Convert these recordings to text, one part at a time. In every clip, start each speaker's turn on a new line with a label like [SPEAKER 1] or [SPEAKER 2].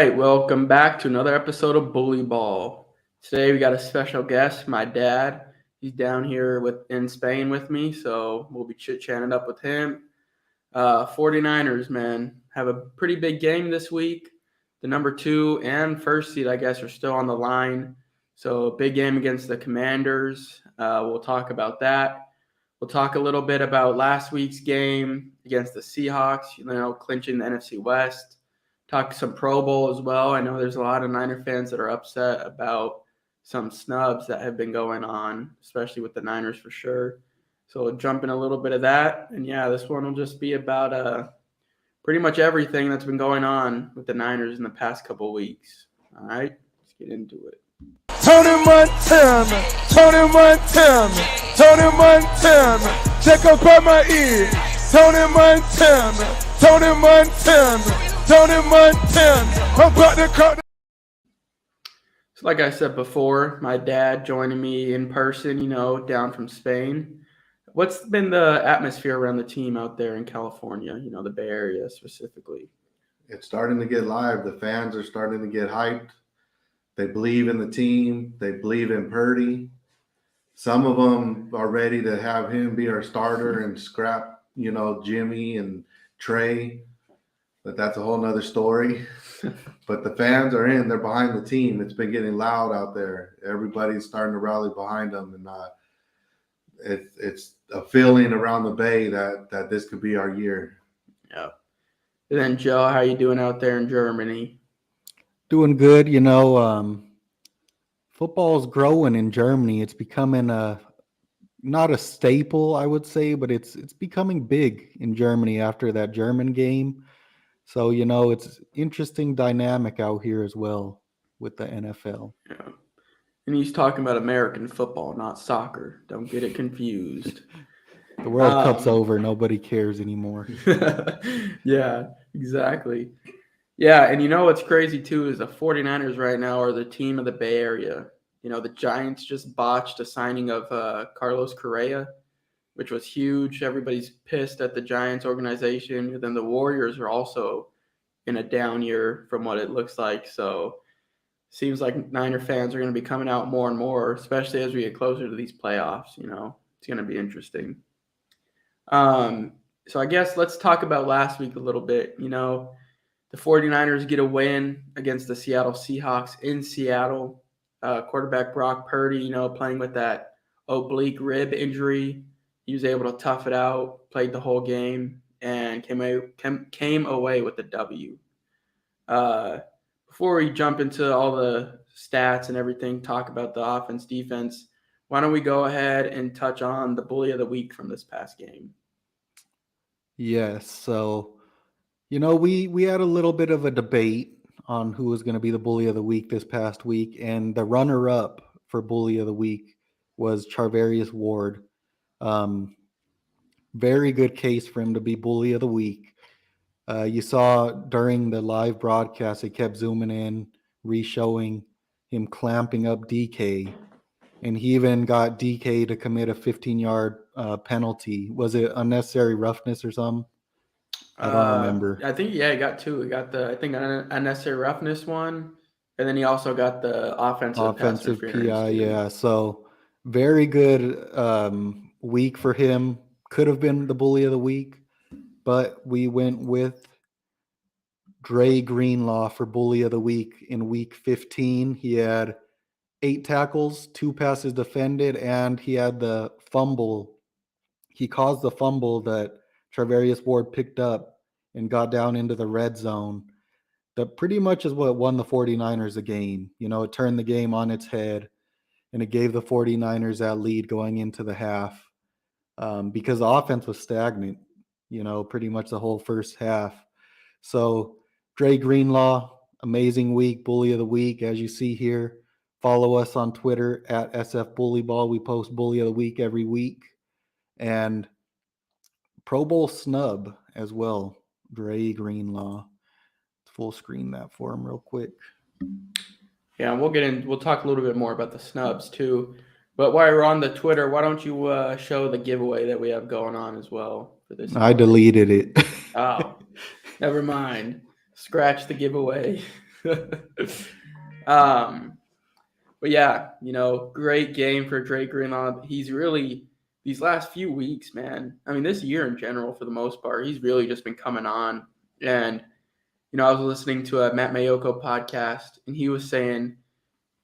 [SPEAKER 1] right, welcome back to another episode of Bully Ball. Today we got a special guest, my dad. He's down here in Spain with me, so we'll be chit-chatting up with him. 49ers, man, have a pretty big game this week. The number 2 and first seed, I guess, are still on the line. So a big game against the Commanders. We'll talk about that. We'll talk a little bit about last week's game against the Seahawks, clinching the NFC West. Talk some Pro Bowl as well. I know there's a lot of Niner fans that are upset about some snubs that have been going on, especially with the Niners for sure. So we'll jump in a little bit of that. And yeah, this one will just be about pretty much everything that's been going on with the Niners in the past couple weeks. All right, let's get into it.
[SPEAKER 2] Tony Montana, Tony Montana, Tony Montana, check up on my ear. Tony Montana, Tony Montana, Tony Montana, I'm about to cut.
[SPEAKER 1] So like I said before, my dad joining me in person, down from Spain. What's been the atmosphere around the team out there in California, the Bay Area specifically?
[SPEAKER 3] It's starting to get live. The fans are starting to get hyped. They believe in the team. They believe in Purdy. Some of them are ready to have him be our starter and scrap, Jimmy and Trey. But that's a whole nother story. But the fans are in. They're behind the team. It's been getting loud out there. Everybody's starting to rally behind them. And it's a feeling around the Bay that this could be our year.
[SPEAKER 1] Yeah. And then, Joe, how you doing out there in Germany?
[SPEAKER 4] Doing good. Football's growing in Germany. It's becoming not a staple, I would say, but it's becoming big in Germany after that German game. So, it's interesting dynamic out here as well with the NFL.
[SPEAKER 1] Yeah. And he's talking about American football, not soccer. Don't get it confused.
[SPEAKER 4] The World Cup's over. Nobody cares anymore.
[SPEAKER 1] Yeah, exactly. Yeah, and what's crazy too is the 49ers right now are the team of the Bay Area. The Giants just botched a signing of Carlos Correa, which was huge. Everybody's pissed at the Giants organization. And then the Warriors are also in a down year from what it looks like. So seems like Niner fans are going to be coming out more and more, especially as we get closer to these playoffs. It's going to be interesting. So I guess let's talk about last week a little bit. The 49ers get a win against the Seattle Seahawks in Seattle. Quarterback Brock Purdy, playing with that oblique rib injury. He was able to tough it out, played the whole game, and came away with the W. Before we jump into all the stats and everything, talk about the offense, defense, why don't we go ahead and touch on the bully of the week from this past game?
[SPEAKER 4] Yes. So, we had a little bit of a debate on who was going to be the bully of the week this past week, and the runner-up for bully of the week was Charvarius Ward. Very good case for him to be bully of the week. You saw during the live broadcast, it kept zooming in, re-showing him clamping up DK, and he even got DK to commit a 15-yard penalty. Was it unnecessary roughness or something? I don't remember.
[SPEAKER 1] I think, he got 2. He got the, unnecessary roughness one, and then he also got the offensive
[SPEAKER 4] PI, yeah. So very good week for him. Could have been the bully of the week, but we went with Dre Greenlaw for bully of the week in week 15. He had 8 tackles, 2 passes defended, and he had the fumble. He caused the fumble that Charvarius Ward picked up and got down into the red zone. That pretty much is what won the 49ers a game. It turned the game on its head, and it gave the 49ers that lead going into the half because the offense was stagnant, pretty much the whole first half. So Dre Greenlaw, amazing week, bully of the week, as you see here. Follow us on Twitter at SF Bullyball. We post bully of the week every week. And Pro Bowl snub as well, Dre Greenlaw. Full screen that for him real quick.
[SPEAKER 1] Yeah, we'll talk a little bit more about the snubs too. But while you're on the Twitter, why don't you show the giveaway that we have going on as well for this?
[SPEAKER 4] I deleted it.
[SPEAKER 1] Oh, never mind. Scratch the giveaway. But yeah, great game for Drake Greenlaw. He's really these last few weeks, man. I mean, this year in general, for the most part, he's really just been coming on. And I was listening to a Matt Mayoko podcast, and he was saying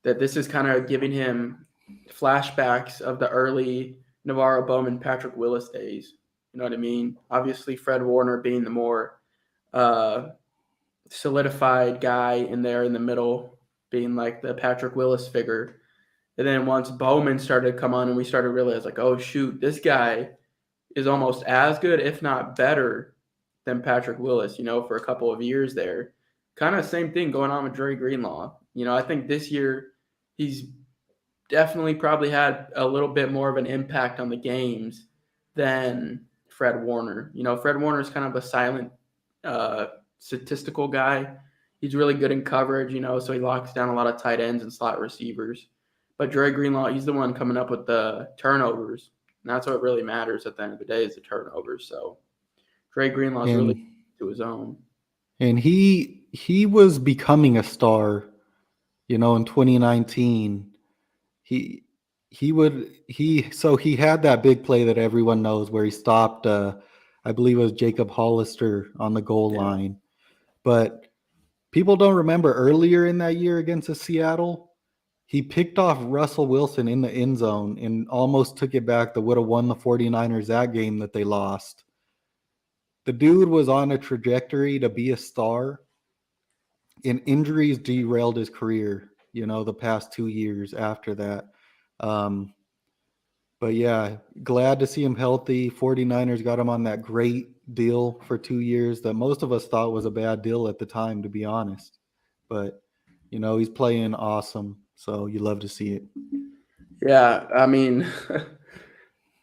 [SPEAKER 1] that this is kind of giving him flashbacks of the early Navarro Bowman, Patrick Willis days. You know what I mean? Obviously, Fred Warner being the more solidified guy in there in the middle, being like the Patrick Willis figure. And then once Bowman started to come on and we started to realize, like, oh, shoot, this guy is almost as good, if not better, than Patrick Willis, for a couple of years there. Kind of same thing going on with Dre Greenlaw. I think this year he's definitely probably had a little bit more of an impact on the games than Fred Warner. Fred Warner is kind of a silent statistical guy. He's really good in coverage, so he locks down a lot of tight ends and slot receivers. But Dre Greenlaw, he's the one coming up with the turnovers. And that's what really matters at the end of the day is the turnovers. So Dre Greenlaw is really to his own.
[SPEAKER 4] And he was becoming a star, in 2019. He had that big play that everyone knows where he stopped I believe it was Jacob Hollister on the goal line. But people don't remember earlier in that year against the Seattle, he picked off Russell Wilson in the end zone and almost took it back that would have won the 49ers that game that they lost. The dude was on a trajectory to be a star, and injuries derailed his career, the past 2 years after that. But yeah, glad to see him healthy. 49ers got him on that great deal for 2 years that most of us thought was a bad deal at the time, to be honest. But, he's playing awesome. So you love to see it.
[SPEAKER 1] Yeah, I mean,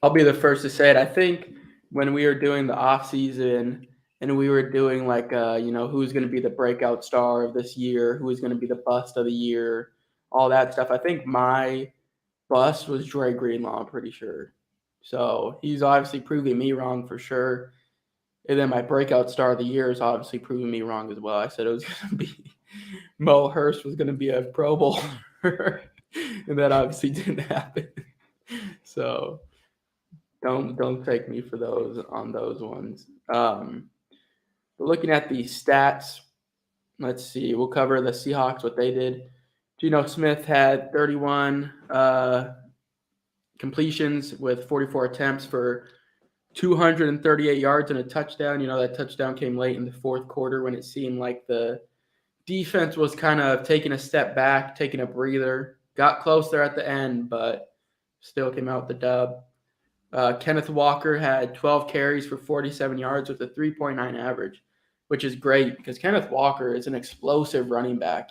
[SPEAKER 1] I'll be the first to say it. I think when we were doing the off season and we were doing like, who's going to be the breakout star of this year, who's going to be the bust of the year, all that stuff. I think my bust was Dre Greenlaw, I'm pretty sure. So he's obviously proving me wrong for sure. And then my breakout star of the year is obviously proving me wrong as well. I said it was going to be Mo Hurst was going to be a Pro Bowler, and that obviously didn't happen. So don't take me for those ones. But looking at the stats, let's see. We'll cover the Seahawks, what they did. Geno Smith had 31 completions with 44 attempts for 238 yards and a touchdown. That touchdown came late in the fourth quarter when it seemed like the defense was kind of taking a step back, taking a breather. Got close there at the end, but still came out with the dub. Kenneth Walker had 12 carries for 47 yards with a 3.9 average, which is great because Kenneth Walker is an explosive running back.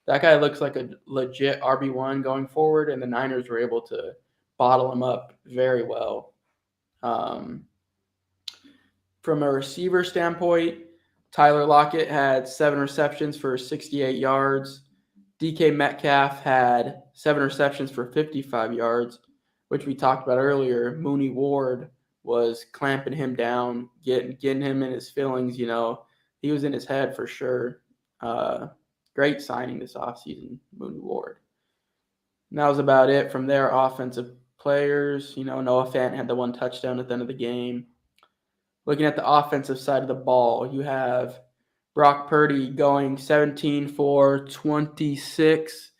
[SPEAKER 1] That guy looks like a legit RB1 going forward, and the Niners were able to bottle him up very well. From a receiver standpoint, Tyler Lockett had 7 receptions for 68 yards. DK Metcalf had 7 receptions for 55 yards, which we talked about earlier. Mooney Ward was clamping him down, getting him in his feelings. He was in his head for sure. Great signing this offseason, Mooney Ward. And that was about it. From there, offensive players, Noah Fant had the 1 touchdown at the end of the game. Looking at the offensive side of the ball, you have Brock Purdy going 17 for 26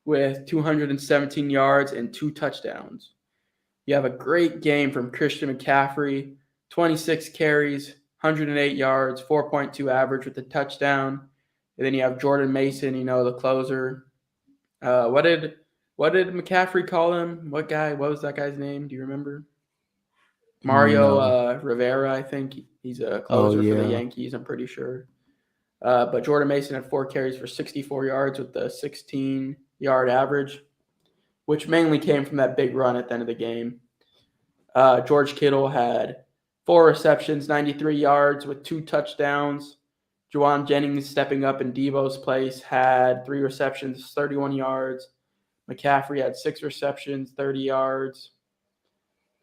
[SPEAKER 1] with 217 yards and 2 touchdowns. You have a great game from Christian McCaffrey, 26 carries, 108 yards, 4.2 average with a touchdown. And then you have Jordan Mason, the closer. What did McCaffrey call him? What was that guy's name? Do you remember? Mario Rivera, I think. He's a closer for the Yankees, I'm pretty sure. But Jordan Mason had 4 carries for 64 yards with a 16-yard average, which mainly came from that big run at the end of the game. George Kittle had 4 receptions, 93 yards with 2 touchdowns. Juwan Jennings stepping up in Devo's place had 3 receptions, 31 yards. McCaffrey had 6 receptions, 30 yards.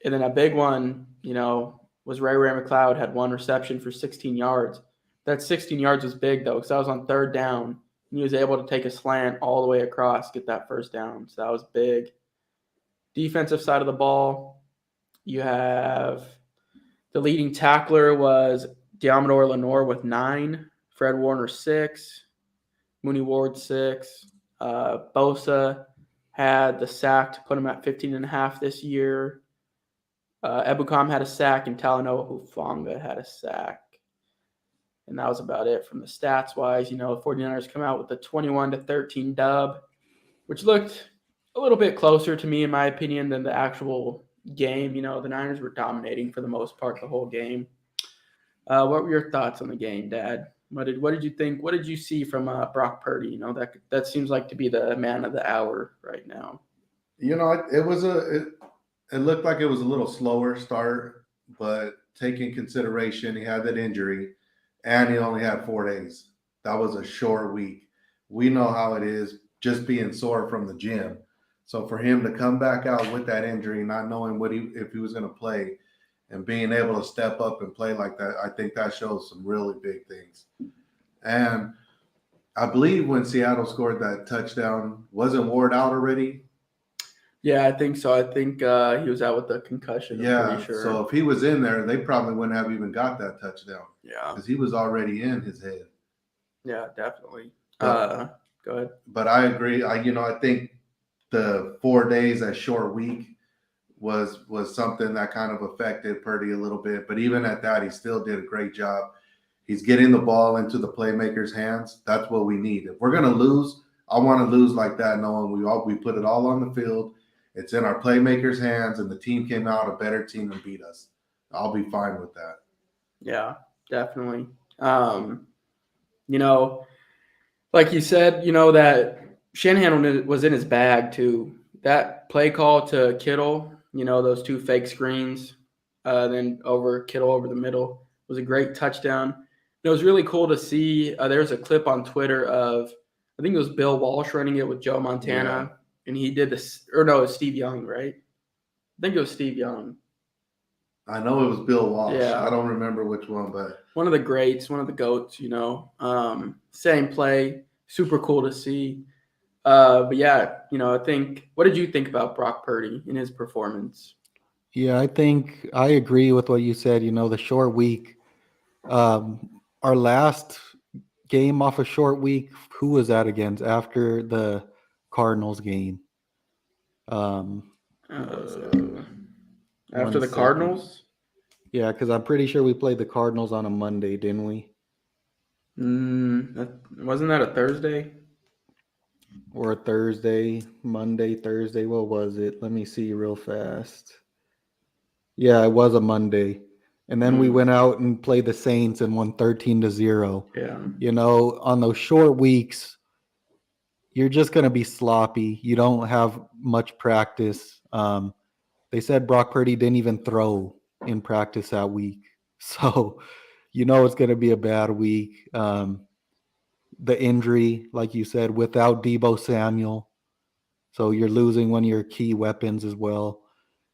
[SPEAKER 1] And then a big one, was Ray McCloud had 1 reception for 16 yards. That 16 yards was big, though, because that was on 3rd down. He was able to take a slant all the way across, get that first down. So that was big. Defensive side of the ball, you have the leading tackler was Diamador Lenore with 9, Fred Warner 6, Mooney Ward 6. Bosa had the sack to put him at 15.5 this year. Ebukam had a sack, and Talanoa Hufanga had a sack. And that was about it from the stats wise. The 49ers come out with a 21-13 dub, which looked a little bit closer to me, in my opinion, than the actual game. The Niners were dominating for the most part the whole game. What were your thoughts on the game, Dad? What did you think? What did you see from Brock Purdy? That seems like to be the man of the hour right now.
[SPEAKER 3] It looked like it was a little slower start, but taking consideration he had that injury and he only had 4 days. That was a short week. We know how it is just being sore from the gym. So for him to come back out with that injury, not knowing if he was going to play, and being able to step up and play like that, I think that shows some really big things. And I believe when Seattle scored that touchdown, wasn't Ward out already?
[SPEAKER 1] Yeah, I think so. I think he was out with a concussion. I'm pretty sure.
[SPEAKER 3] So if he was in there, they probably wouldn't have even got that touchdown.
[SPEAKER 1] Yeah,
[SPEAKER 3] because he was already in his head.
[SPEAKER 1] Yeah, definitely. Go ahead.
[SPEAKER 3] But I agree. I think the 4 days, that short week, was something that kind of affected Purdy a little bit. But even at that, he still did a great job. He's getting the ball into the playmakers' hands. That's what we need. If we're going to lose, I want to lose like that, knowing we put it all on the field. It's in our playmakers' hands, and the team came out a better team and beat us. I'll be fine with that.
[SPEAKER 1] Yeah, definitely. Like you said, that Shanahan was in his bag too. That play call to Kittle, those 2 fake screens, then Kittle over the middle was a great touchdown. It was really cool to see. There's a clip on Twitter of, I think it was Bill Walsh running it with Joe Montana, and he did this, or no, it was Steve Young, right? I think it was Steve Young.
[SPEAKER 3] I know it was Bill Walsh.
[SPEAKER 1] Yeah.
[SPEAKER 3] I don't remember which one, but
[SPEAKER 1] one of the greats, one of the GOATs, same play, super cool to see. But yeah, I think, what did you think about Brock Purdy in his performance?
[SPEAKER 4] Yeah, I think I agree with what you said. The short week, our last game off a short week, who was that against after the Cardinals game?
[SPEAKER 1] After the Cardinals?
[SPEAKER 4] Yeah, because I'm pretty sure we played the Cardinals on a Monday, didn't we?
[SPEAKER 1] Wasn't that a Thursday?
[SPEAKER 4] Or a Thursday, Monday, Thursday. What was it? Let me see real fast. Yeah, it was a Monday. And then we went out and played the Saints and won 13-0.
[SPEAKER 1] Yeah.
[SPEAKER 4] On those short weeks, you're just going to be sloppy. You don't have much practice. They said Brock Purdy didn't even throw in practice that week. So, it's going to be a bad week. The injury, like you said, without Deebo Samuel. So you're losing one of your key weapons as well.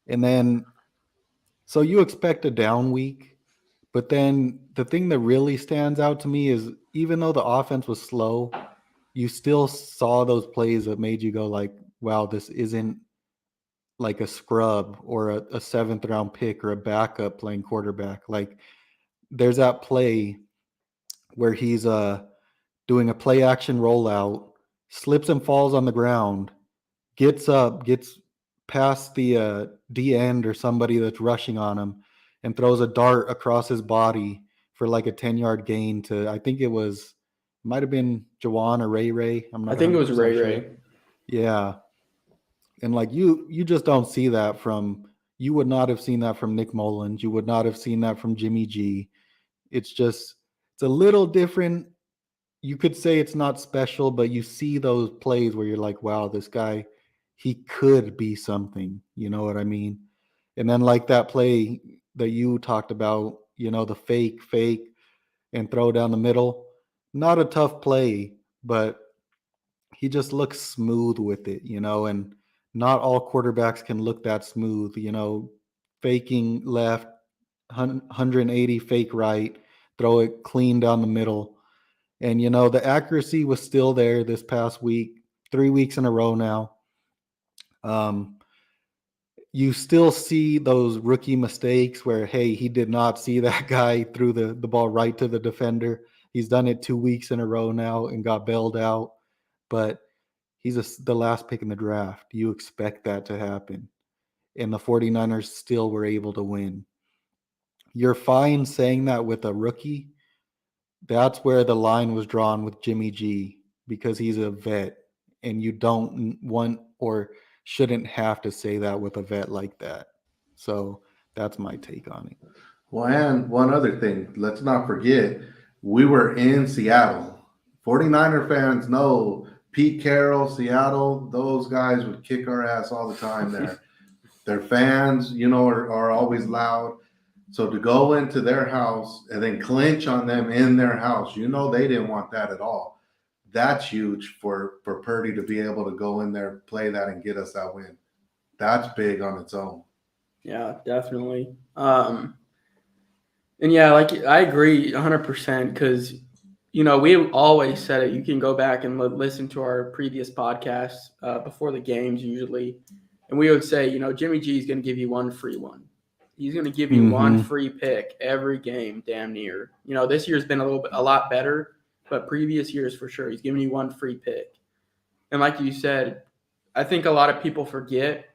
[SPEAKER 4] And then, so you expect a down week. But then the thing that really stands out to me is, even though the offense was slow, you still saw those plays that made you go like, wow, this isn't like a scrub or a 7th round pick or a backup playing quarterback. Like, there's that play where he's doing a play action rollout, slips and falls on the ground, gets up, gets past the D end or somebody that's rushing on him, and throws a dart across his body for like a 10-yard gain to, I think it might have been Jawan or Ray.
[SPEAKER 1] I think it was Ray.
[SPEAKER 4] Sure. Yeah. And like you just don't see that you would not have seen that from Nick Mullins. You would not have seen that from Jimmy G. It's a little different. You could say it's not special, but you see those plays where you're like, wow, this guy, he could be something. You know what I mean? And then like that play that you talked about, the fake and throw down the middle. Not a tough play, but he just looks smooth with it, and not all quarterbacks can look that smooth, faking left, 180 fake right, throw it clean down the middle. And, the accuracy was still there this past week, 3 weeks in a row now. You still see those rookie mistakes where, hey, he did not see that guy threw the ball right to the defender. He's done it 2 weeks in a row now and got bailed out. But he's the last pick in the draft. You expect that to happen. And the 49ers still were able to win. You're fine saying that with a rookie. That's where the line was drawn with Jimmy G, because he's a vet, and you don't want or shouldn't have to say that with a vet like that. So that's my take on it.
[SPEAKER 3] Well, and one other thing, let's not forget, we were in Seattle. 49er fans know Pete Carroll, Seattle, those guys would kick our ass all the time there. Their fans, are always loud. So to go into their house and then clinch on them in their house, they didn't want that at all. That's huge for Purdy to be able to go in there, play that, and get us that win. That's big on its own.
[SPEAKER 1] Yeah, definitely. And yeah, I agree 100% because, we always said it. You can go back and listen to our previous podcasts before the games usually. And we would say, Jimmy G is going to give you one free one. He's going to give you one free pick every game, damn near. This year's been a lot better, but previous years for sure, he's giving you one free pick. And like you said, I think a lot of people forget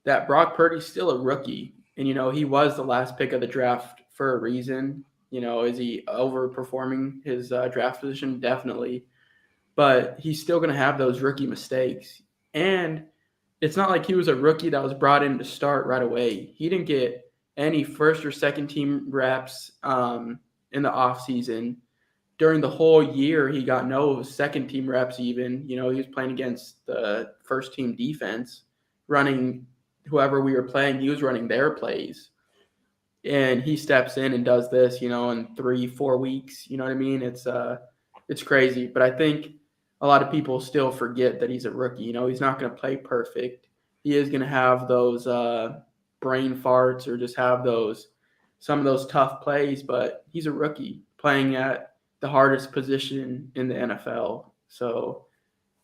[SPEAKER 1] that Brock Purdy's still a rookie. And, he was the last pick of the draft for a reason. Is he overperforming his draft position? Definitely. But he's still going to have those rookie mistakes. And it's not like he was a rookie that was brought in to start right away. He didn't get any first or second team reps in the offseason. During the whole year, he got no second team reps even. He was playing against the first team defense, running whoever we were playing. He was running their plays. And he steps in and does this, in 3-4 weeks. You know what I mean? It's crazy. But I think a lot of people still forget that he's a rookie. He's not going to play perfect. He is going to have those brain farts or just have some of those tough plays, but he's a rookie playing at the hardest position in the NFL. So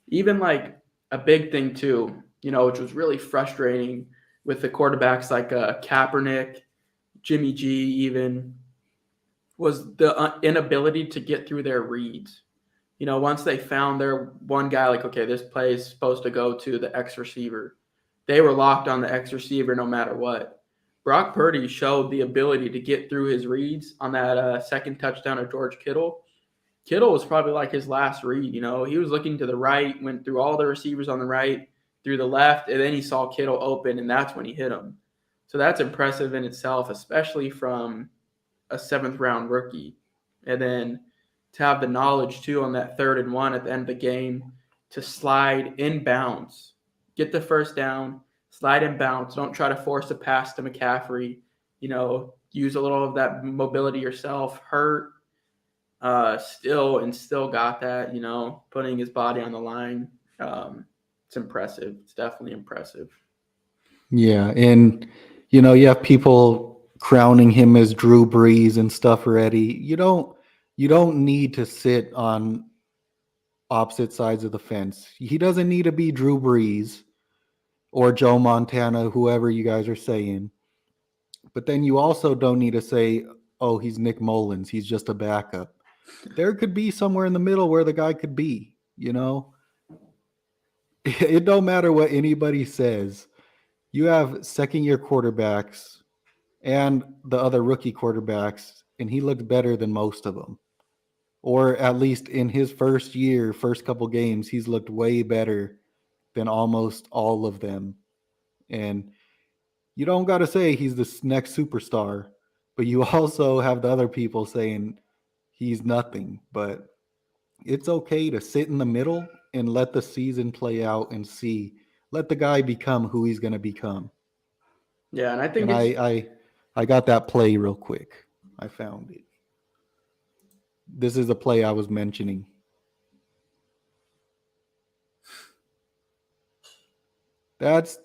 [SPEAKER 1] even like a big thing too, which was really frustrating with the quarterbacks like Kaepernick, Jimmy G even, was the inability to get through their reads. Once they found their one guy, like, okay, this play is supposed to go to the X receiver, they were locked on the X receiver no matter what. Brock Purdy showed the ability to get through his reads on that second touchdown of George Kittle. Kittle was probably like his last read. He was looking to the right, went through all the receivers on the right, through the left, and then he saw Kittle open, and that's when he hit him. So that's impressive in itself, especially from a 7th-round rookie. And then to have the knowledge, too, on that 3rd and 1 at the end of the game to slide inbounds, get the first down, slide inbounds. Don't try to force a pass to McCaffrey. Use a little of that mobility yourself. Hurt, still got that, putting his body on the line. It's impressive. It's definitely impressive.
[SPEAKER 4] Yeah, and, you have people crowning him as Drew Brees and stuff already. You don't need to sit on opposite sides of the fence. He doesn't need to be Drew Brees or Joe Montana, whoever you guys are saying. But then you also don't need to say, oh, he's Nick Mullins, he's just a backup. There could be somewhere in the middle where the guy could be, It don't matter what anybody says. You have second-year quarterbacks and the other rookie quarterbacks, and he looked better than most of them. Or at least in his first couple games, he's looked way better than almost all of them. And you don't got to say he's the next superstar, but you also have the other people saying he's nothing. But it's okay to sit in the middle and let the season play out and see. Let the guy become who he's going to become.
[SPEAKER 1] Yeah, and I think
[SPEAKER 4] I got that play real quick. I found it. This is a play I was mentioning. That's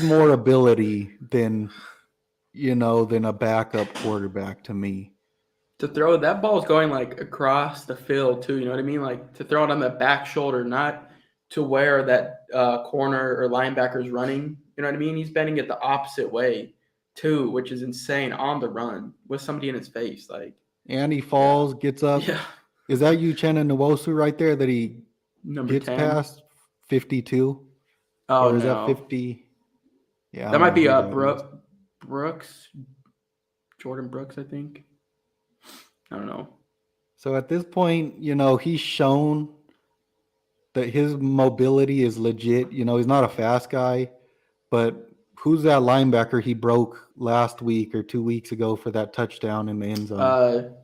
[SPEAKER 4] more ability than a backup quarterback to me.
[SPEAKER 1] to throw that ball's going like across the field too. You know what I mean? Like to throw it on the back shoulder, not to where that corner or linebacker is running. You know what I mean? He's bending it the opposite way too, which is insane on the run with somebody in his face. Like,
[SPEAKER 4] And he falls, gets up.
[SPEAKER 1] yeah,
[SPEAKER 4] Is that Uchenna Nwosu right there that he
[SPEAKER 1] number
[SPEAKER 4] gets
[SPEAKER 1] 10.
[SPEAKER 4] past 52?
[SPEAKER 1] Oh,
[SPEAKER 4] Or is
[SPEAKER 1] no.
[SPEAKER 4] that 50? Yeah, I
[SPEAKER 1] That
[SPEAKER 4] don't
[SPEAKER 1] might
[SPEAKER 4] know
[SPEAKER 1] be
[SPEAKER 4] who that is.
[SPEAKER 1] Brooks, Jordan Brooks, I think. I don't know.
[SPEAKER 4] So at this point, he's shown that his mobility is legit. He's not a fast guy, but who's that linebacker he broke last week or 2 weeks ago for that touchdown in the end zone?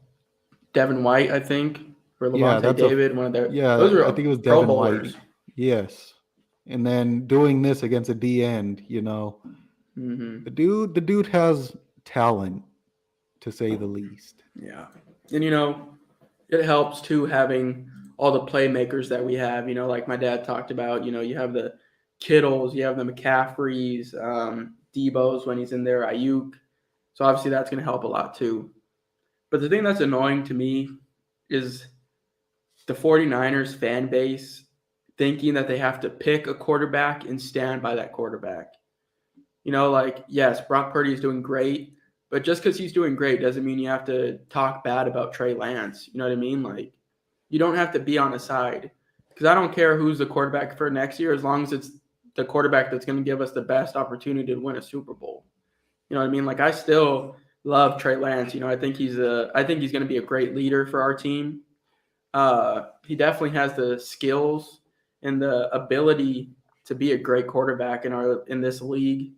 [SPEAKER 1] Devin White, I think, or
[SPEAKER 4] Yeah,
[SPEAKER 1] Levante David, one of their.
[SPEAKER 4] Yeah,
[SPEAKER 1] those are
[SPEAKER 4] I think it was
[SPEAKER 1] Pro
[SPEAKER 4] Devin
[SPEAKER 1] Bowlers.
[SPEAKER 4] White. Yes. And then doing this against a D end,
[SPEAKER 1] Mm-hmm.
[SPEAKER 4] the dude has talent, to say the least.
[SPEAKER 1] Yeah, and it helps too having all the playmakers that we have. Like my dad talked about. You have the Kittles, you have the McCaffreys, Debo's when he's in there, Ayuk. So obviously that's going to help a lot too. But the thing that's annoying to me is the 49ers fan base thinking that they have to pick a quarterback and stand by that quarterback. Yes, Brock Purdy is doing great, but just because he's doing great doesn't mean you have to talk bad about Trey Lance. You know what I mean? Like, you don't have to be on a side, because I don't care who's the quarterback for next year as long as it's the quarterback that's going to give us the best opportunity to win a Super Bowl. You know what I mean? Like, I still love Trey Lance. I think he's going to be a great leader for our team. He definitely has the skills and the ability to be a great quarterback in this league.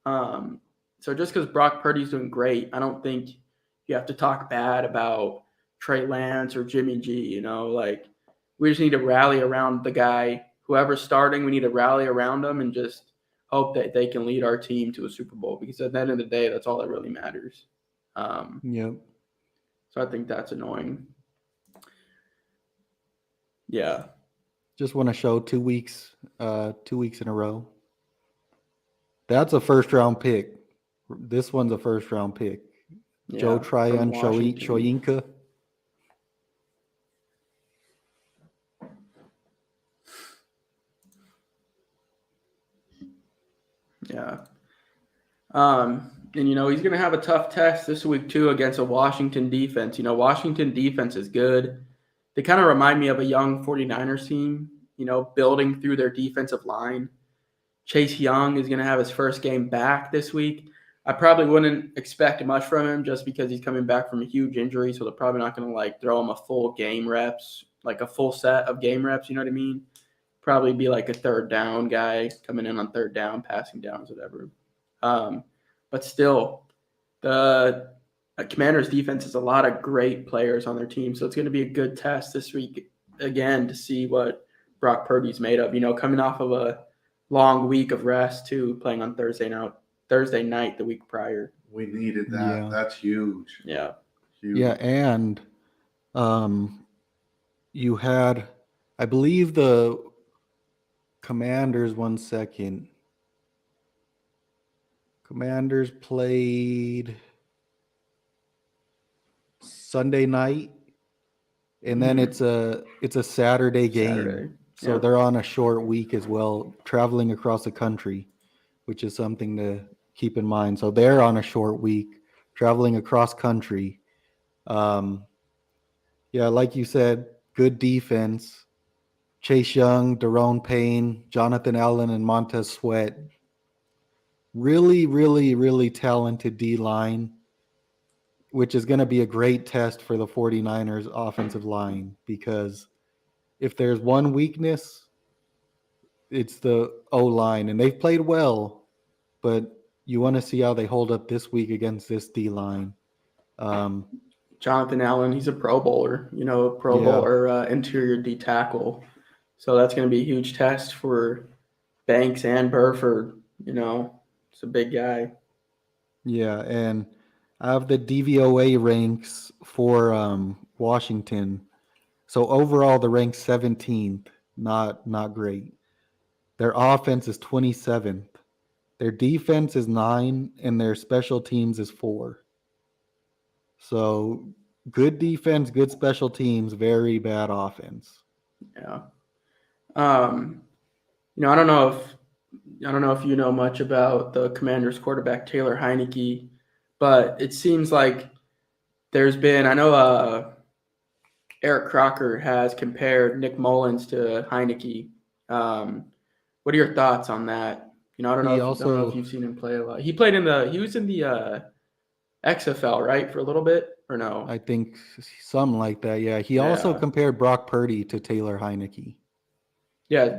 [SPEAKER 1] So just because Brock Purdy's doing great, I don't think you have to talk bad about Trey Lance or Jimmy G. We just need to rally around the guy. Whoever's starting, we need to rally around them and just hope that they can lead our team to a Super Bowl, because at the end of the day, that's all that really matters.
[SPEAKER 4] Yep.
[SPEAKER 1] So I think that's annoying. Yeah.
[SPEAKER 4] Just want to show 2 weeks in a row. That's a first round pick. This one's a first round pick.
[SPEAKER 1] Yeah,
[SPEAKER 4] Joe
[SPEAKER 1] from
[SPEAKER 4] Tryon
[SPEAKER 1] Washington.
[SPEAKER 4] Shoyinka.
[SPEAKER 1] Yeah. And he's going to have a tough test this week too against a Washington defense. Washington defense is good. They kind of remind me of a young 49ers team, building through their defensive line. Chase Young is going to have his first game back this week. I probably wouldn't expect much from him just because he's coming back from a huge injury, so they're probably not going to throw him a full game reps, like a full set of game reps, you know what I mean? Probably be like a third down guy coming in on third down, passing downs, whatever. But still, the Commanders defense has a lot of great players on their team, so it's going to be a good test this week again to see what Brock Purdy's made of. Coming off of a long week of rest too, playing on Thursday night the week prior.
[SPEAKER 3] We needed that.
[SPEAKER 4] Yeah.
[SPEAKER 3] That's huge.
[SPEAKER 1] Yeah.
[SPEAKER 3] Huge.
[SPEAKER 4] Yeah, and you had, I believe, the Commanders, 1 second. Commanders played Sunday night, and then it's a Saturday game.
[SPEAKER 1] Saturday.
[SPEAKER 4] So
[SPEAKER 1] Yeah.
[SPEAKER 4] they're on a short week as well, traveling across the country, which is something to keep in mind. So they're on a short week, traveling across country. Yeah, like you said, good defense. Chase Young, Daron Payne, Jonathan Allen, and Montez Sweat. Really, really, really talented D-line, which is going to be a great test for the 49ers offensive line, because if there's one weakness, it's the O-line, and they've played well, but you want to see how they hold up this week against this D-line.
[SPEAKER 1] Jonathan Allen, he's a Pro Bowler, Pro
[SPEAKER 4] Yeah.
[SPEAKER 1] Bowl or interior D tackle. So that's going to be a huge test for Banks and Burford. It's a big guy.
[SPEAKER 4] Yeah, and I have the DVOA ranks for Washington. So overall, the rank 17th, not great. Their offense is 27th. Their defense is 9, and their special teams is 4. So good defense, good special teams, very bad offense.
[SPEAKER 1] Yeah. I don't know if you know much about the Commanders quarterback Taylor Heineke, but it seems like there's been, I know Eric Crocker has compared Nick Mullins to Heineke. What are your thoughts on that? I don't know if you've seen him play a lot. He was in the XFL, right, for a little bit, or no?
[SPEAKER 4] I think something like that. Yeah. He also compared Brock Purdy to Taylor Heineke.
[SPEAKER 1] Yeah,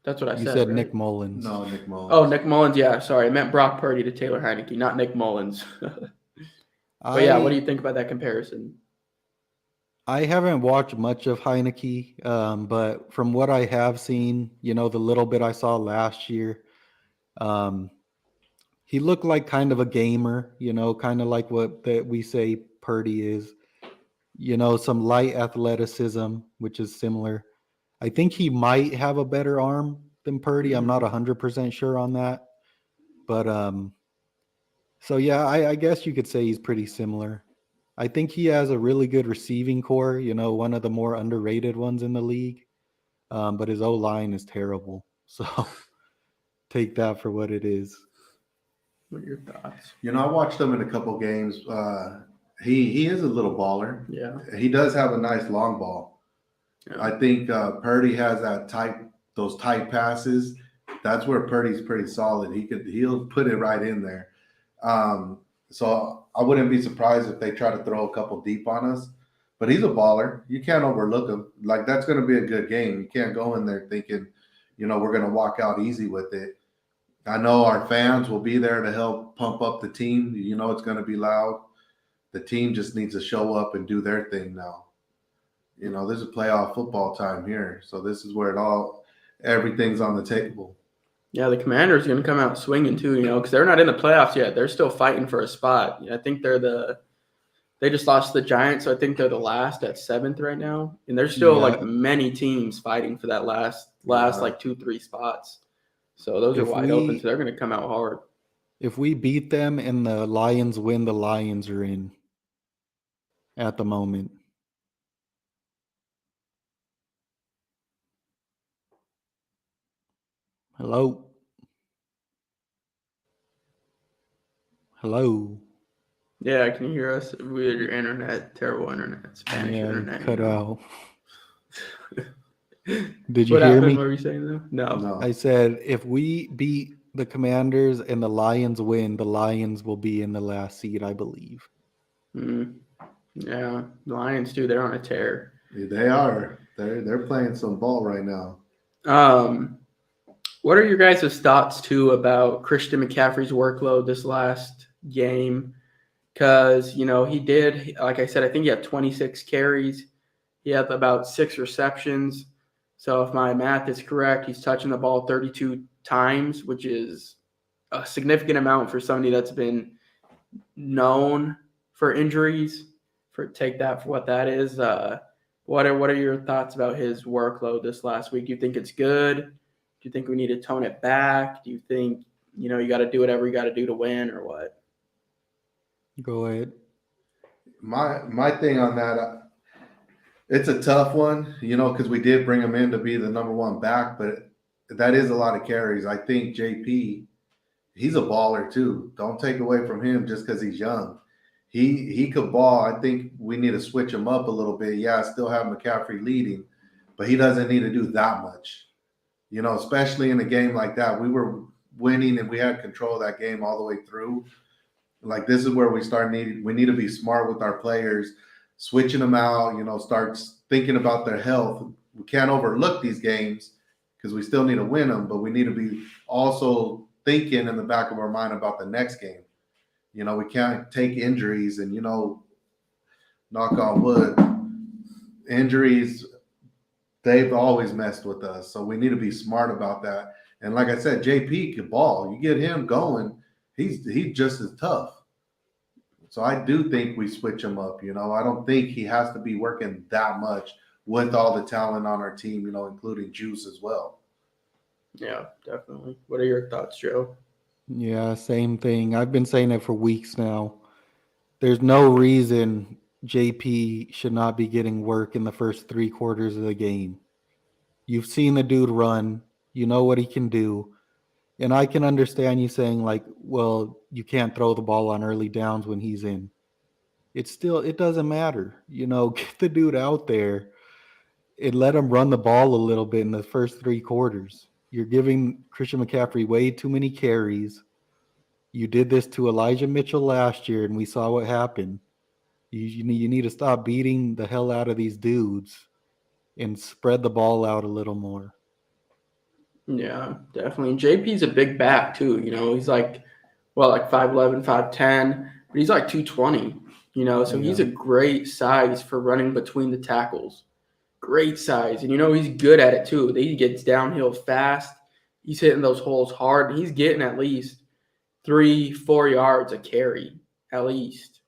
[SPEAKER 1] that's what I said.
[SPEAKER 4] You said
[SPEAKER 1] right?
[SPEAKER 4] Nick Mullins.
[SPEAKER 3] No, Nick Mullins.
[SPEAKER 1] Oh, Nick Mullins. Yeah, sorry, I meant Brock Purdy to Taylor Heineke, not Nick Mullins. But yeah, what do you think about that comparison?
[SPEAKER 4] I haven't watched much of Heineke, but from what I have seen, the little bit I saw last year, he looked like kind of a gamer, kind of like what that we say Purdy is, some light athleticism, which is similar. I think he might have a better arm than Purdy. I'm not 100% sure on that, but so yeah, I guess you could say he's pretty similar. I think he has a really good receiving core, one of the more underrated ones in the league. But his O-line is terrible. So take that for what it is.
[SPEAKER 1] What are your thoughts?
[SPEAKER 3] I watched him in a couple games. He is a little baller.
[SPEAKER 1] Yeah.
[SPEAKER 3] He does have a nice long ball.
[SPEAKER 1] Yeah.
[SPEAKER 3] I think Purdy has those tight passes. That's where Purdy's pretty solid. He'll put it right in there. So I wouldn't be surprised if they try to throw a couple deep on us. But he's a baller. You can't overlook him. Like, that's going to be a good game. You can't go in there thinking, we're going to walk out easy with it. I know our fans will be there to help pump up the team. It's going to be loud. The team just needs to show up and do their thing now. This is playoff football time here. So this is where everything's on the table.
[SPEAKER 1] Yeah, the Commanders are going to come out swinging too, because they're not in the playoffs yet. They're still fighting for a spot. I think they just lost to the Giants, so I think they're the last at 7th right now. And there's still like many teams fighting for that last like 2-3 spots. So those are wide open, so they're going to come out hard.
[SPEAKER 4] If we beat them and the Lions win, the Lions are in at the moment. Hello?
[SPEAKER 1] Yeah, can you hear us? We had your internet, terrible internet, Spanish internet.
[SPEAKER 4] Cut out. Did you
[SPEAKER 1] what
[SPEAKER 4] hear
[SPEAKER 1] happened?
[SPEAKER 4] me?
[SPEAKER 1] What were you saying though? No.
[SPEAKER 4] I said if we beat the Commanders and the Lions win, the Lions will be in the last seed, I believe.
[SPEAKER 1] Yeah, the Lions too. They're on a tear.
[SPEAKER 3] They are. They're playing some ball right now.
[SPEAKER 1] What are your guys' thoughts too about Christian McCaffrey's workload this last game? Because he did, like I said, I think he had 26 carries. He had about 6 receptions. So if my math is correct, he's touching the ball 32 times, which is a significant amount for somebody that's been known for injuries. Take that for what that is. What are your thoughts about his workload this last week? Do you think it's good? Do you think we need to tone it back? Do you think you got to do whatever you got to do to win, or what?
[SPEAKER 4] Go ahead.
[SPEAKER 3] My thing on that, it's a tough one, because we did bring him in to be the number one back, but that is a lot of carries. I think JP, he's a baller too. Don't take away from him just because he's young. He could ball. I think we need to switch him up a little bit. Yeah, I still have McCaffrey leading, but he doesn't need to do that much. Especially in a game like that. We were winning and we had control of that game all the way through. Like, this is where we need to be smart with our players, switching them out, start thinking about their health. We can't overlook these games because we still need to win them, but we need to be also thinking in the back of our mind about the next game. We can't take injuries and, knock on wood, injuries, they've always messed with us. So we need to be smart about that. And like I said, JP can ball. You get him going, he's just as tough. So I do think we switch him up. I don't think he has to be working that much with all the talent on our team, including Juice as well.
[SPEAKER 1] Yeah, definitely. What are your thoughts, Joe?
[SPEAKER 4] Yeah, same thing. I've been saying it for weeks now. There's no reason JP should not be getting work in the first 3 quarters of the game. You've seen the dude run. You know what he can do. And I can understand you saying, like, well, you can't throw the ball on early downs when he's in. It doesn't matter. Get the dude out there and let him run the ball a little bit in the first 3 quarters. You're giving Christian McCaffrey way too many carries. You did this to Elijah Mitchell last year, and we saw what happened. You need to stop beating the hell out of these dudes and spread the ball out a little more.
[SPEAKER 1] Yeah, definitely. JP's a big back too. He's like 5'11", 5'10", but he's like 220. So he's a great size for running between the tackles. Great size, and he's good at it too. He gets downhill fast. He's hitting those holes hard, and he's getting at least 3-4 yards a carry, at least.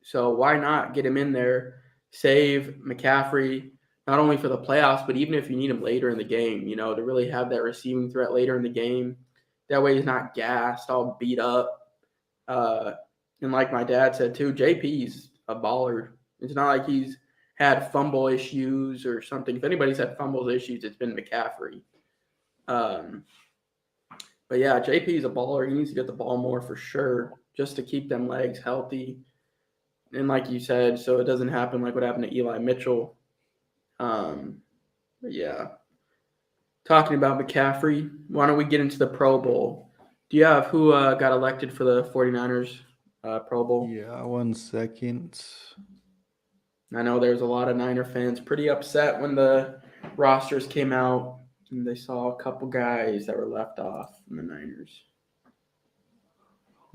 [SPEAKER 1] So why not get him in there, save McCaffrey, not only for the playoffs, but even if you need him later in the game, to really have that receiving threat later in the game. That way he's not gassed, all beat up. And like my dad said too, JP's a baller. It's not like he's had fumble issues or something. If anybody's had fumble issues, it's been McCaffrey. But yeah, JP's a baller. He needs to get the ball more for sure, just to keep them legs healthy. And like you said, so it doesn't happen like what happened to Eli Mitchell. But yeah, talking about McCaffrey, why don't we get into the Pro Bowl? Do you have who got elected for the 49ers Pro Bowl?
[SPEAKER 4] Yeah, 1 second.
[SPEAKER 1] I know there's a lot of Niner fans pretty upset when the rosters came out and they saw a couple guys that were left off from the Niners.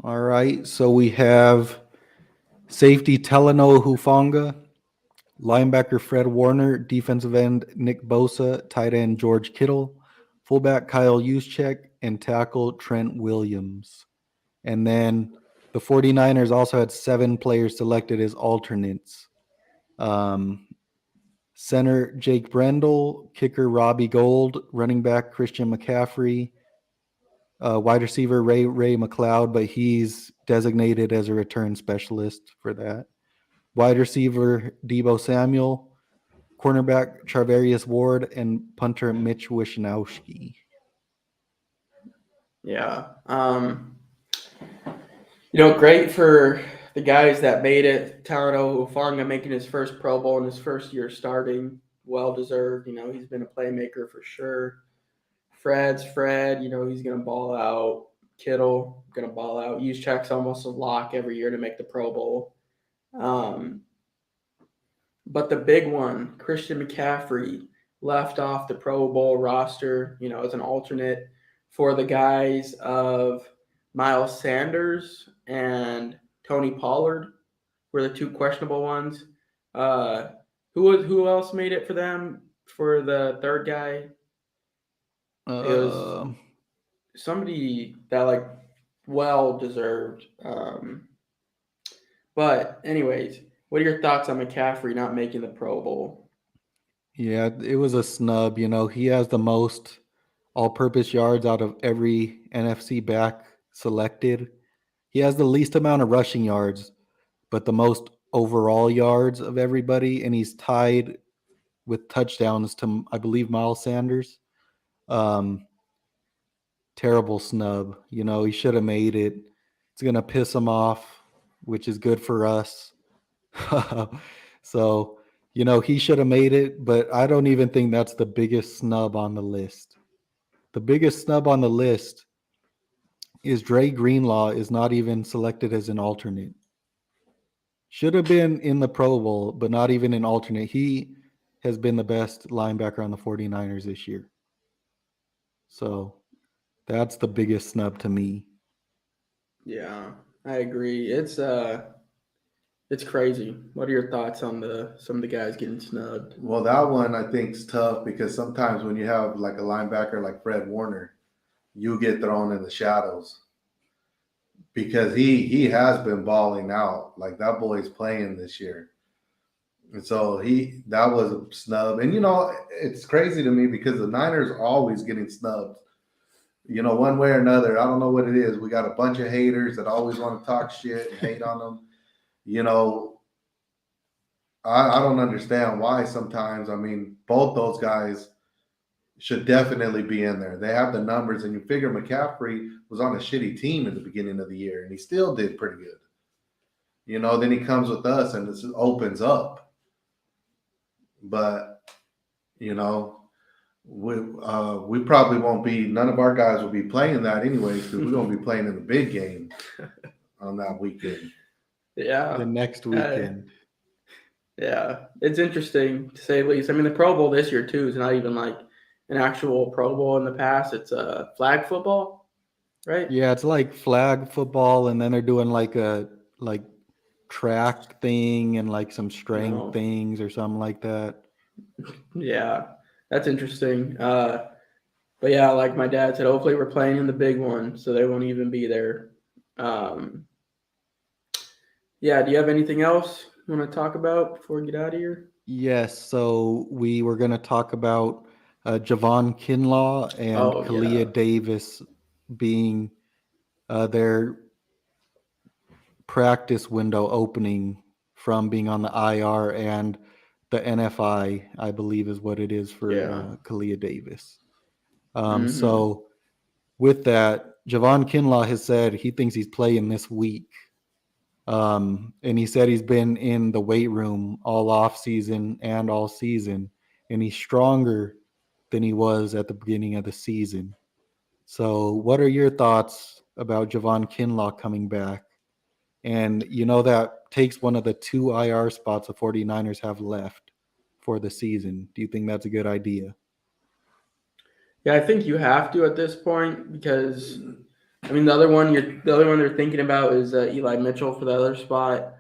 [SPEAKER 4] All right, so we have safety Talanoa Hufanga, linebacker Fred Warner, defensive end Nick Bosa, tight end George Kittle, fullback Kyle Juszczyk, and tackle Trent Williams. And then the 49ers also had 7 players selected as alternates. Center Jake Brendel, kicker Robbie Gould, running back Christian McCaffrey, wide receiver Ray McLeod, but he's designated as a return specialist for that. Wide receiver Deebo Samuel, cornerback Charvarius Ward, and punter Mitch Wishnowsky.
[SPEAKER 1] Yeah. Great for the guys that made it. Talanoa Hufanga making his first Pro Bowl in his first year starting. Well-deserved. He's been a playmaker for sure. Fred's Fred. He's going to ball out. Kittle going to ball out. Juszczyk's almost a lock every year to make the Pro Bowl. But the big one, Christian McCaffrey, left off the Pro Bowl roster, as an alternate for the guys of Miles Sanders and Tony Pollard were the 2 questionable ones. Who else made it for them for the third guy? It was somebody that well deserved. But anyways, what are your thoughts on McCaffrey not making the Pro Bowl?
[SPEAKER 4] Yeah, it was a snub. He has the most all-purpose yards out of every NFC back selected. He has the least amount of rushing yards, but the most overall yards of everybody, and he's tied with touchdowns to, I believe, Miles Sanders. Terrible snub. He should have made it. It's going to piss him off, which is good for us. So, he should have made it, but I don't even think that's the biggest snub on the list. The biggest snub on the list is Dre Greenlaw is not even selected as an alternate. Should have been in the Pro Bowl, but not even an alternate. He has been the best linebacker on the 49ers this year. So that's the biggest snub to me.
[SPEAKER 1] Yeah, I agree. It's crazy. What are your thoughts on some of the guys getting snubbed?
[SPEAKER 3] Well, that one I think is tough because sometimes when you have like a linebacker like Fred Warner, you get thrown in the shadows because he has been balling out. Like that boy's playing this year. And so that was a snub. And it's crazy to me because the Niners are always getting snubbed. One way or another. I don't know what it is. We got a bunch of haters that always want to talk shit and hate on them. I don't understand why sometimes. I mean, both those guys should definitely be in there. They have the numbers, and you figure McCaffrey was on a shitty team at the beginning of the year, and he still did pretty good. You know, then he comes with us, and this opens up. But you know, we probably won't be. None of our guys will be playing that anyways, because we're gonna be playing in the big game on that weekend.
[SPEAKER 1] Yeah.
[SPEAKER 4] The next weekend.
[SPEAKER 1] Yeah, it's interesting to say the least. I mean, the Pro Bowl this year too is not even like an actual Pro Bowl in the past. It's flag football, right?
[SPEAKER 4] Yeah, it's like flag football, and then they're doing like a track thing and like some strength
[SPEAKER 1] No.
[SPEAKER 4] things or something like that.
[SPEAKER 1] Yeah, that's interesting. But yeah, like my dad said, hopefully we're playing in the big one, so they won't even be there. Yeah, do you have anything else you want to talk about before we get out of here?
[SPEAKER 4] Yes, so we were going to talk about Javon Kinlaw and
[SPEAKER 1] Oh,
[SPEAKER 4] Kalia
[SPEAKER 1] yeah.
[SPEAKER 4] Davis being their practice window opening from being on the IR and the NFI, I believe is what it is for
[SPEAKER 1] Yeah.
[SPEAKER 4] Kalia Davis.
[SPEAKER 1] Mhm.
[SPEAKER 4] So with that, Javon Kinlaw has said he thinks he's playing this week. And he said he's been in the weight room all off season and all season, and he's stronger than he was at the beginning of the season. So what are your thoughts about Javon Kinlaw coming back? And you know that takes one of the 2 IR spots the 49ers have left for the season. Do you think that's a good idea?
[SPEAKER 1] Yeah, I think you have to at this point because I mean the other one they're thinking about is Eli Mitchell for the other spot.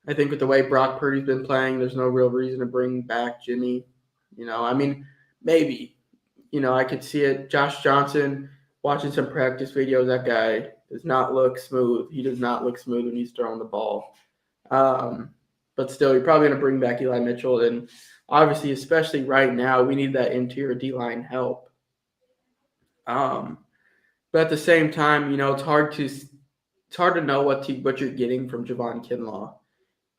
[SPEAKER 1] I think with the way Brock Purdy's been playing, there's no real reason to bring back Jimmy. You know, I mean, maybe. You know, I could see it. Josh Johnson, watching some practice videos, that guy does not look smooth. He does not look smooth when he's throwing the ball. But still, you're probably going to bring back Eli Mitchell. And obviously, especially right now, we need that interior D-line help. But at the same time, you know, it's hard to know what you're getting from Javon Kinlaw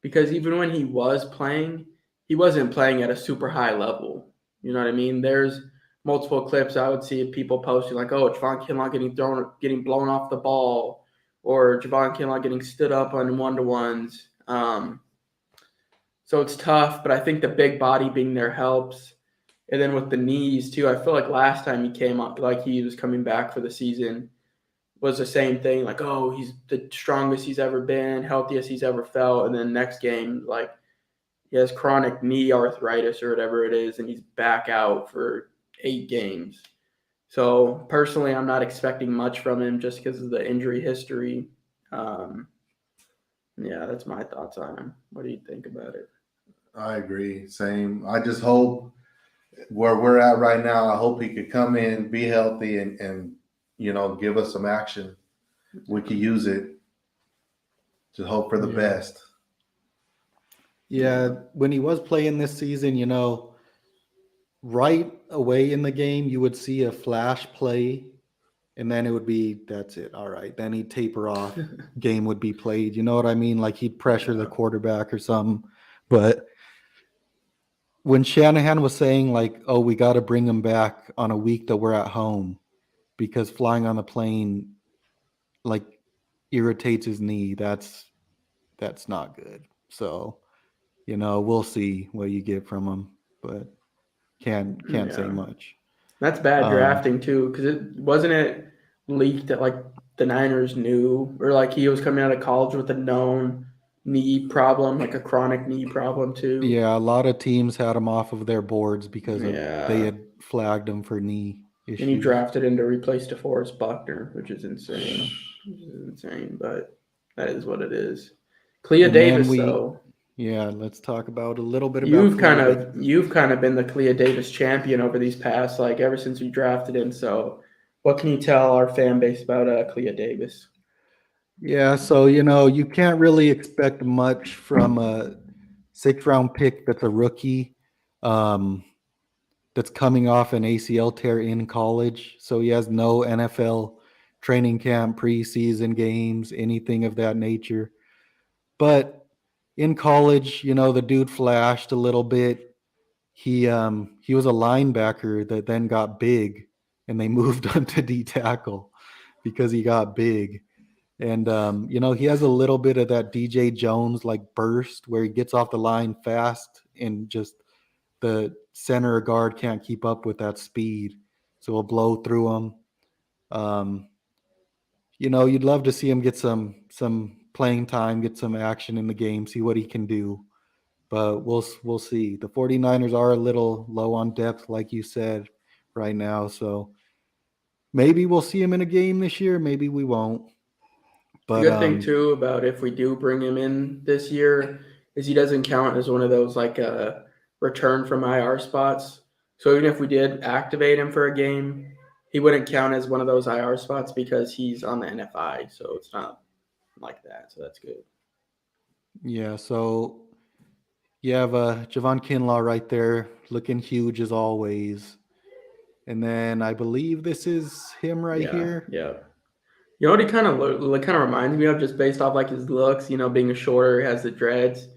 [SPEAKER 1] because even when he was playing, he wasn't playing at a super high level. You know what I mean? There's multiple clips I would see of people posting like, "Oh, Javon Kinlaw getting blown off the ball," or Javon Kinlaw getting stood up on 1-to-1s. So it's tough, but I think the big body being there helps. And then with the knees too, I feel like last time he came up, like he was coming back for the season, was the same thing. Like, oh, he's the strongest he's ever been, healthiest he's ever felt. And then next game, like he has chronic knee arthritis or whatever it is, and he's back out for 8 games. So personally, I'm not expecting much from him just because of the injury history. Yeah, that's my thoughts on him. What do you think about it?
[SPEAKER 3] I agree. Same. I just hope where we're at right now, I hope he could come in, be healthy, and you know, give us some action. We could use it. Just hope for the best.
[SPEAKER 4] Yeah, when he was playing this season, you know, right away in the game, you would see a flash play, and then it would be, that's it. All right. Then he'd taper off. Game would be played. You know what I mean? Like he'd pressure the quarterback or something. But when Shanahan was saying like, oh, we got to bring him back on a week that we're at home because flying on the plane like irritates his knee, that's not good. So, you know, we'll see what you get from him, but can't say much.
[SPEAKER 1] That's bad drafting too, because it leaked that like the Niners knew, or like he was coming out of college with a known knee problem, like a chronic knee problem too.
[SPEAKER 4] Yeah, a lot of teams had him off of their boards because they had flagged him for knee issues.
[SPEAKER 1] And he drafted him to replace DeForest Buckner, which is insane. But that is what it is. Clea Davis, though.
[SPEAKER 4] Yeah, let's talk about a little bit about
[SPEAKER 1] you've kind of been the Clea Davis champion over these past, like ever since you drafted him. So what can you tell our fan base about Clea Davis?
[SPEAKER 4] Yeah, so you know, you can't really expect much from a 6th-round pick that's a rookie, that's coming off an ACL tear in college. So he has no NFL training camp, preseason games, anything of that nature. But in college, the dude flashed a little bit. He was a linebacker that then got big, and they moved him to D tackle because he got big. And he has a little bit of that DJ Jones like burst where he gets off the line fast and just the center or guard can't keep up with that speed, so he'll blow through him. You'd love to see him get some playing time, get some action in the game, see what he can do. But we'll see. The 49ers are a little low on depth, like you said, right now. So maybe we'll see him in a game this year. Maybe we won't. But
[SPEAKER 1] the good thing too about if we do bring him in this year is he doesn't count as one of those like return from IR spots. So even if we did activate him for a game, he wouldn't count as one of those IR spots because he's on the NFI. So it's not like that. So that's good.
[SPEAKER 4] Yeah. So you have Javon Kinlaw right there, looking huge as always. And then I believe this is him right here.
[SPEAKER 1] Yeah. You know what he kind of reminds me of, just based off like his looks, being a shorter, has the dreads,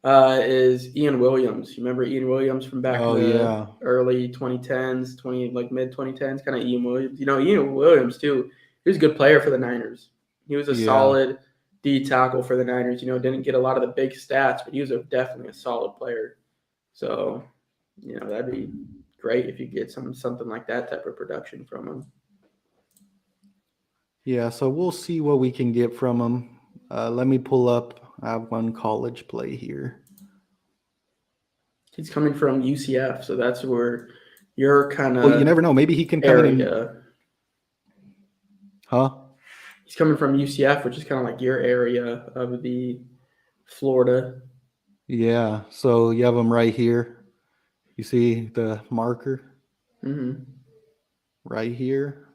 [SPEAKER 1] is Ian Williams. You remember Ian Williams from back in the early 2010s, mid 2010s, kind of Ian Williams. Ian Williams too. He was a good player for the Niners. He was a solid D tackle for the Niners. Didn't get a lot of the big stats, but he was definitely a solid player. So, that'd be great if you get something like that type of production from him.
[SPEAKER 4] Yeah, so we'll see what we can get from him. Let me pull up. I have one college play here.
[SPEAKER 1] He's coming from UCF, so that's where you're kind of.
[SPEAKER 4] Well, you never know. Maybe he can come in. Huh?
[SPEAKER 1] He's coming from UCF, which is kind of like your area of the Florida.
[SPEAKER 4] Yeah, so you have him right here. You see the marker?
[SPEAKER 1] Mm-hmm.
[SPEAKER 4] Right here.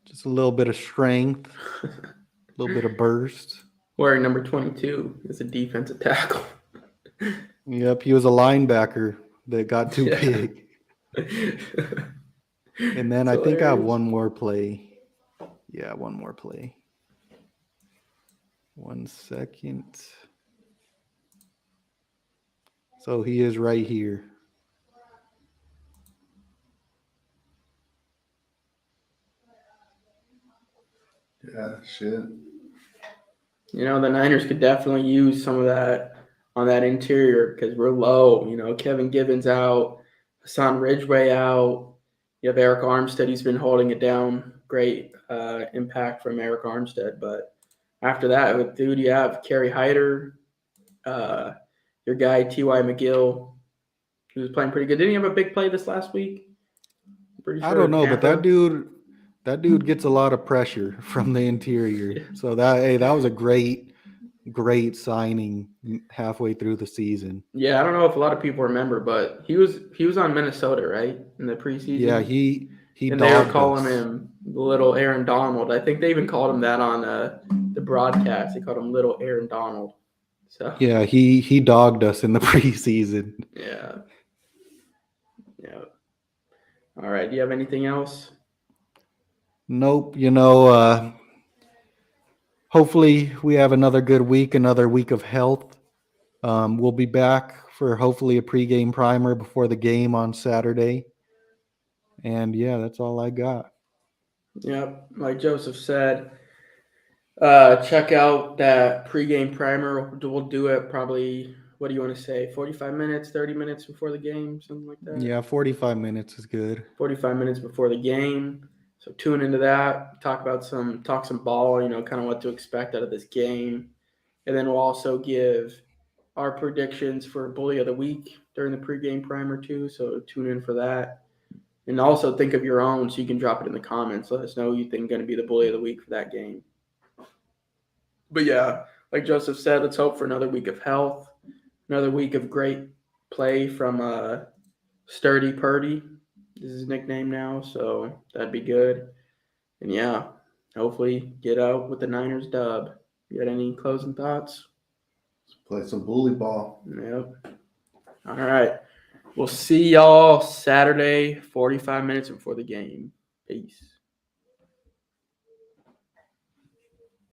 [SPEAKER 4] Just a little bit of strength, a little bit of burst.
[SPEAKER 1] Wearing number 22 as a defensive tackle.
[SPEAKER 4] Yep, he was a linebacker that got too big. And then I think I have one more play. Yeah, one more play. 1 second. So he is right here.
[SPEAKER 3] Yeah, shit.
[SPEAKER 1] The Niners could definitely use some of that on that interior because we're low. Kevin Gibbons out, Hassan Ridgeway out. You have Eric Armstead. He's been holding it down. Great impact from Eric Armstead. But after that, dude, you have Kerry Hyder, your guy T.Y. McGill, who was playing pretty good. Didn't he have a big play this last week?
[SPEAKER 4] Pretty sure I don't know, Tampa. But that dude gets a lot of pressure from the interior. So that was a great signing halfway through the season.
[SPEAKER 1] Yeah, I don't know if a lot of people remember, but he was on Minnesota, right, in the preseason.
[SPEAKER 4] Yeah, he
[SPEAKER 1] and they were calling him Little Aaron Donald. I think they even called him that on the broadcast. They called him Little Aaron Donald. So
[SPEAKER 4] yeah, he dogged us in the preseason.
[SPEAKER 1] Yeah. All right. Do you have anything else?
[SPEAKER 4] Nope. Hopefully we have another good week, another week of health. We'll be back for hopefully a pregame primer before the game on Saturday. And yeah, that's all I got.
[SPEAKER 1] Yep. Like Joseph said, check out that pregame primer. We'll do it probably, what do you want to say, 45 minutes, 30 minutes before the game, something like that?
[SPEAKER 4] Yeah, 45 minutes is good.
[SPEAKER 1] 45 minutes before the game. So tune into that, talk some ball, kind of what to expect out of this game. And then we'll also give our predictions for Bully of the Week during the pregame primer too. So tune in for that. And also think of your own so you can drop it in the comments. Let us know who you think is going to be the Bully of the Week for that game. But yeah, like Joseph said, let's hope for another week of health, another week of great play from Sturdy Purdy. This is his nickname now, so that'd be good. And yeah, hopefully get out with the Niners dub. You got any closing thoughts?
[SPEAKER 3] Let's play some bully ball.
[SPEAKER 1] Yep. All right. We'll see y'all Saturday, 45 minutes before the game. Peace.